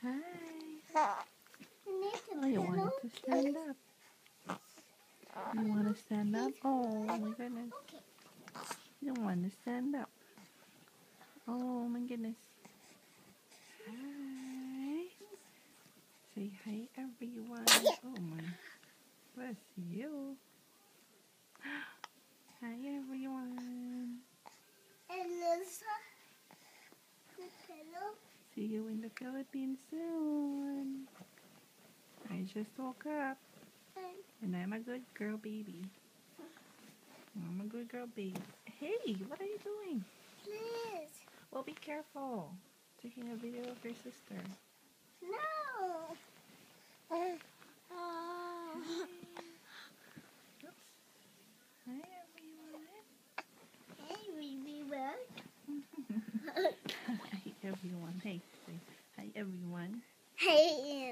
Hi. Oh, you wanted to stand up. You want to stand up? Oh my goodness. You want to stand up. Oh my goodness. Hi. Say hi everyone. Oh my. Bless you. Hi everyone. See you in the Philippines soon. I just woke up. And I'm a good girl baby. I'm a good girl baby. Hey, what are you doing? Please. Well, be careful. Taking a video of your sister. No. Oops. Hi everyone. Hey, everyone. Hi everyone. Hey, say hi everyone. Hey,